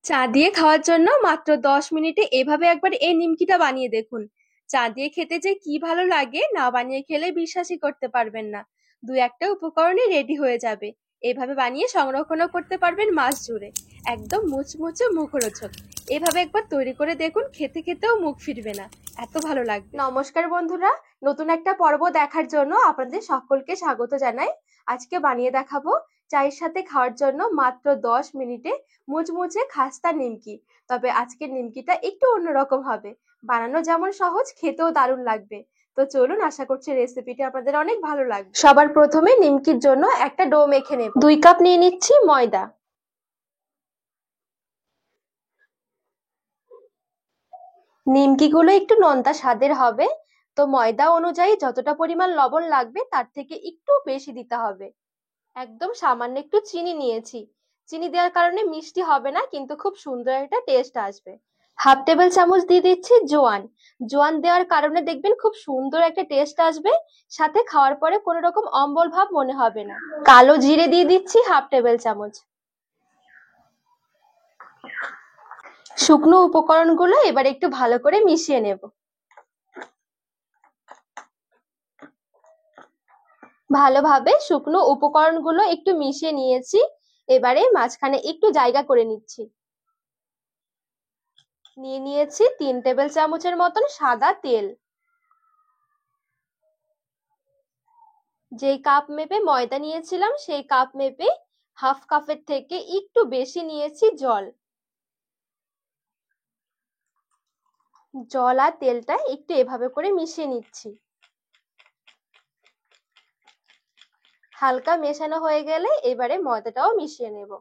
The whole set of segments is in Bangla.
চা দিয়ে খাওয়ার জন্য মাত্র 10 মিনিটে এভাবে একবার এই নিমকিটা বানিয়ে দেখুন। চা দিয়ে খেতে যে কি ভালো লাগে, না বানিয়ে খেলে বিশ্বাসই করতে পারবেন না। দু একটা উপকরণে রেডি হয়ে যাবে। এভাবে বানিয়ে সংরক্ষণও করতে পারবেন মাস জুড়ে। একদম মুচমুচে মুখরোচক। এভাবে একবার তৈরি করে দেখুন, খেতে খেতেও মুখ ফিরবে না, এত ভালো লাগবে। নমস্কার বন্ধুরা, নতুন একটা পর্ব দেখার জন্য আপনাদের সকলকে স্বাগত জানাই। আজকে বানিয়ে দেখাবো চায়ের সাথে খাওয়ার জন্য মাত্র 10 মিনিটে মুচমুচে খাস্তা নিমকি। তবে আজকের নিমকিটা একটু অন্যরকম হবে। বানানো যেমন সহজ, খেতেও দারুণ লাগবে। তো চলুন, আশা করছি রেসিপিটি আপনাদের অনেক ভালো লাগবে। সবার প্রথমে নিমকির জন্য একটা ডো মেখে নেব। 2 কাপ নিয়ে নিচ্ছি ময়দা। নিমকিগুলো একটু নোনতা স্বাদের হবে, তো ময়দা অনুযায়ী যতটা পরিমাণ লবণ লাগবে তার থেকে একটু বেশি দিতে হবে। একদম সামান্য একটু চিনি নিয়েছি। চিনি দেওয়ার কারণে মিষ্টি হবে না, কিন্তু খুব সুন্দর একটা টেস্ট আসবে। হাফ টেবিল চামচ দিয়ে দিচ্ছি জোয়ান। জোয়ান দেওয়ার কারণে দেখবেন খুব সুন্দর একটা টেস্ট আসবে, সাথে খাওয়ার পরে কোনো রকম অম্বল ভাব মনে হবে না। কালো জিরে দিয়ে দিচ্ছি হাফ টেবিল চামচ। শুকনো উপকরণগুলো এবার একটু ভালো করে মিশিয়ে নেব। ভালোভাবে শুকনো উপকরণগুলো একটু মিশিয়ে নিয়েছি। এবারে মাঝখানে একটু জায়গা করে নিচ্ছি। নিয়ে নিয়েছি 3 টেবিল চামচের মতন সাদা তেল। যেই কাপ মেপে ময়দা নিয়েছিলাম সেই কাপ মেপে হাফ কাপের থেকে একটু বেশি নিয়েছি জল। জল আর তেলটা একটু এভাবে করে মিশিয়ে নিচ্ছি। হালকা মেশানো হয়ে গেলে এবারে ময়দাটাও মিশিয়ে নেব।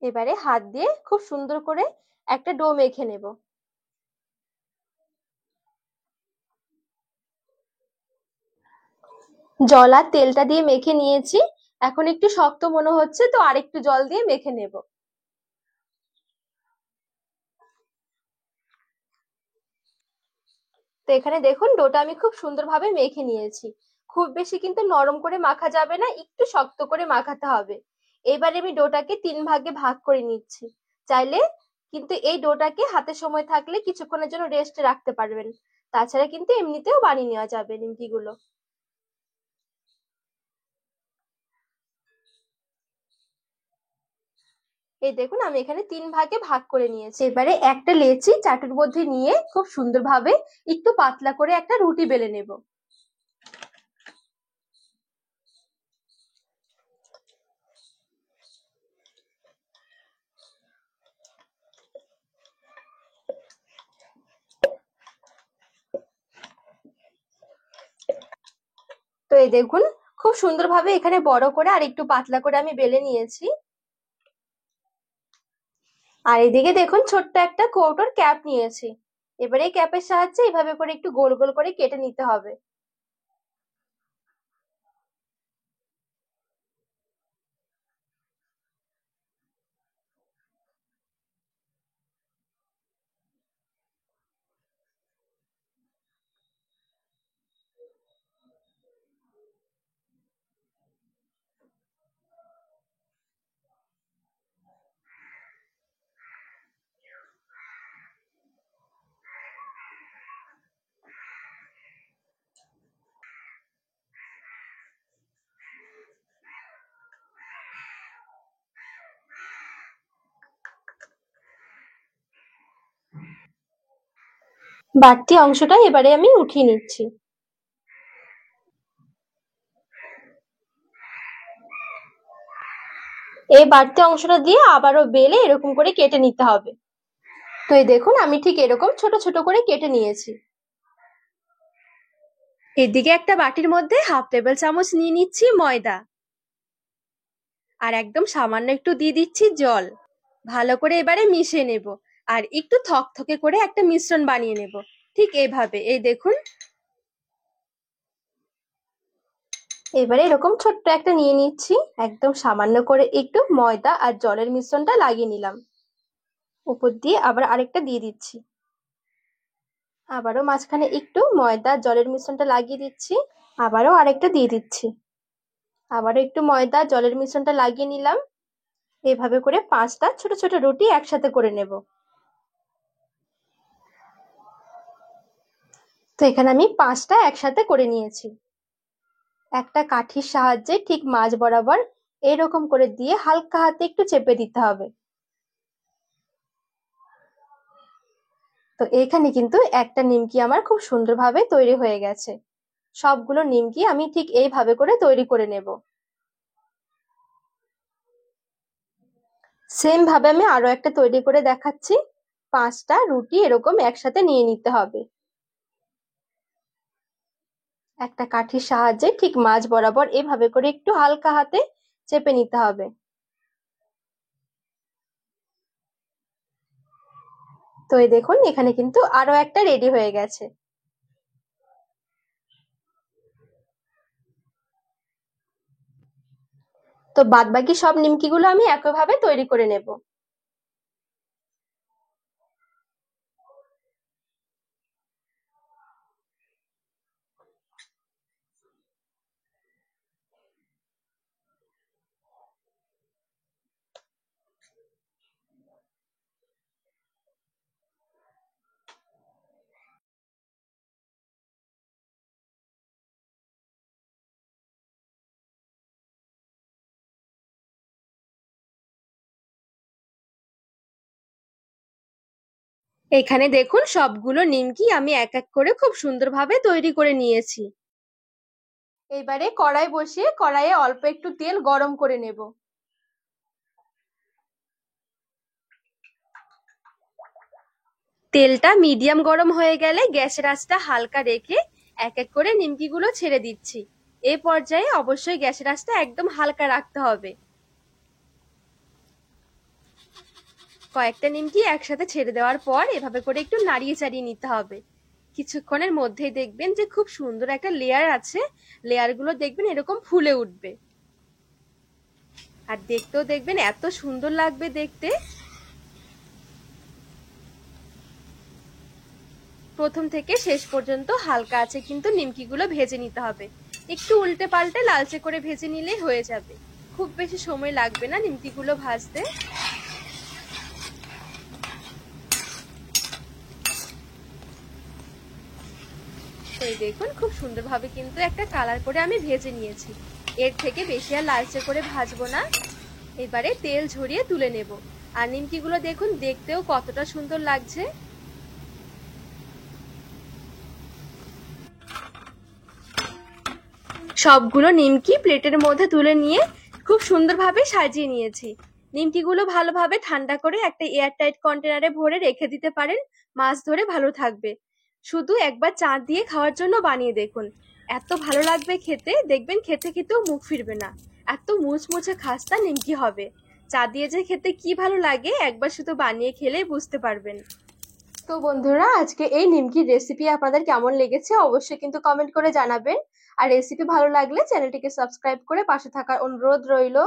এবারে হাত দিয়ে খুব সুন্দর করে একটা ডো মেখে নেব। জল আর তেলটা দিয়ে মেখে নিয়েছি। এখন একটু শক্ত মনে হচ্ছে, তো আরেকটু জল দিয়ে মেখে নেব। তো এখানে দেখুন, ডোটা আমি খুব সুন্দরভাবে মেখে নিয়েছি। খুব বেশি কিন্তু নরম করে মাখা যাবে না, একটু শক্ত করে মাখাতে হবে। এবারে আমি ডোটাকে 3 ভাগে ভাগ করে নিচ্ছি। চাইলে কিন্তু এই ডোটাকে হাতে সময় থাকলে কিছুক্ষণের জন্য রেস্টে রাখতে পারবেন। তাছাড়া কিন্তু এমনিতেও বানিয়ে নেওয়া যাবে নিমকিগুলো। এই দেখুন, আমি এখানে 3 ভাগে ভাগ করে নিয়েছি। এবারে একটা লেচি চাটুর মধ্যে নিয়ে খুব সুন্দরভাবে একটু পাতলা করে একটা রুটি বেলে নেব। তো এই দেখুন, খুব সুন্দরভাবে এখানে বড় করে আর একটু পাতলা করে আমি বেলে নিয়েছি। আর এদিকে দেখুন, ছোট্ট একটা কৌটোর ক্যাপ নিয়েছি। এবারে এই ক্যাপের সাহায্যে এইভাবে করে একটু গোল গোল করে কেটে নিতে হবে। বাড়তি অংশটা এবারে আমি উঠিয়ে নিচ্ছি। এই বাড়তি অংশটা দিয়ে আবারও বেলে এরকম করে কেটে নিতে হবে। তো এই দেখুন, আমি ঠিক এরকম ছোট ছোট করে কেটে নিয়েছি। এদিকে একটা বাটির মধ্যে হাফ টেবিল চামচ নিয়ে নিচ্ছি ময়দা। আর একদম সামান্য একটু দিয়ে দিচ্ছি জল। ভালো করে এবারে মিশিয়ে নেব। আর একটু থকথকে করে একটা মিশ্রণ বানিয়ে নেব। ঠিক এইভাবে, এই দেখুন। এবারে এরকম ছোট্ট একটা নিয়ে নিচ্ছি। একদম সামান্য করে একটু ময়দা আর জলের মিশ্রণটা লাগিয়ে নিলাম। উপর দিয়ে আবার আরেকটা দিয়ে দিচ্ছি। আবারও মাঝখানে একটু ময়দা জলের মিশ্রণটা লাগিয়ে দিচ্ছি, আবারও আরেকটা দিয়ে দিচ্ছি, আবারও একটু ময়দা জলের মিশ্রণটা লাগিয়ে নিলাম। এভাবে করে 5টা ছোট ছোট রুটি একসাথে করে নেব। তো এখানে আমি 5টা একসাথে করে নিয়েছি। একটা কাঠির সাহায্যে ঠিক মাঝ বরাবর এরকম করে দিয়ে হালকা হাতে একটু চেপে দিতে হবে। তো এখানে কিন্তু একটা নিমকি আমার খুব সুন্দরভাবে তৈরি হয়ে গেছে। সবগুলো নিমকি আমি ঠিক এইভাবে করে তৈরি করে নেব। সেম ভাবে আমি আরো একটা তৈরি করে দেখাচ্ছি। 5টা রুটি এরকম একসাথে নিয়ে নিতে হবে। একটা কাঠির সাহায্যে ঠিক মাঝ বরাবর এভাবে করে একটু হালকা হাতে চেপে নিতে হবে। তো এই দেখুন এখানে কিন্তু আরো একটা রেডি হয়ে গেছে। তো বাদবাকি সব নিমকিগুলো আমি একইভাবে তৈরি করে নেব। এখানে দেখুন সবগুলো নিমকি আমি এক এক করে খুব সুন্দরভাবে তৈরি করে নিয়েছি। এবারে কড়াই বসিয়ে কড়াইয়ে অল্প একটু তেল গরম করে নেব। তেলটা মিডিয়াম গরম হয়ে গেলে গ্যাসের আঁচটা হালকা রেখে এক এক করে নিমকিগুলো ছেড়ে দিচ্ছি। এই পর্যায়ে অবশ্যই গ্যাসের আঁচটা একদম হালকা রাখতে হবে। কয়েকটা নিমকি একসাথে ছেড়ে দেওয়ার পর এভাবে করে একটু নাড়িয়ে চাড়িয়ে নিতে হবে। কিছুক্ষণের মধ্যেই দেখবেন যে খুব সুন্দর একটা লেয়ার আছে, লেয়ারগুলো দেখবেন এরকম ফুলে উঠবে, আর দেখতেও দেখবেন এত সুন্দর লাগবে দেখতে। প্রথম থেকে শেষ পর্যন্ত হালকা আছে কিন্তু নিমকিগুলো ভেজে নিতে হবে। একটু উল্টে পাল্টে লালচে করে ভেজে নিলেই হয়ে যাবে। খুব বেশি সময় লাগবে না নিমকিগুলো ভাজতে। তো এই দেখুন খুব সুন্দরভাবে কিন্তু একটা কালার করে আমি ভেজে নিয়েছি। এর থেকে বেশি আর লালচে করে ভাজবো না। এবারে তেল ঝরিয়ে তুলে নেব। আর নিমকিগুলো দেখুন দেখতেও কতটা সুন্দর লাগছে। সবগুলো নিমকি প্লেটের মধ্যে তুলে নিয়ে খুব সুন্দরভাবে সাজিয়ে নিয়েছি। নিমকিগুলো ভালোভাবে ঠান্ডা করে একটা এয়ারটাইট কন্টেনারে ভরে রেখে দিতে পারেন, মাস ধরে ভালো থাকবে। শুধু একবার চা দিয়ে খাওয়ার জন্য বানিয়ে দেখুন, এত ভালো লাগবে খেতে, দেখবেন খেতে খেতেও মুখ ফিরবে না। এত মুচমুচে খাস্তা নিমকি হবে। চা দিয়ে যে খেতে কি ভালো লাগে একবার শুধু বানিয়ে খেলেই বুঝতে পারবেন। তো বন্ধুরা আজকে এই নিমকির রেসিপি আপনাদের কেমন লেগেছে অবশ্যই কিন্তু কমেন্ট করে জানাবেন। আর রেসিপি ভালো লাগলে চ্যানেলটিকে সাবস্ক্রাইব করে পাশে থাকার অনুরোধ রইল।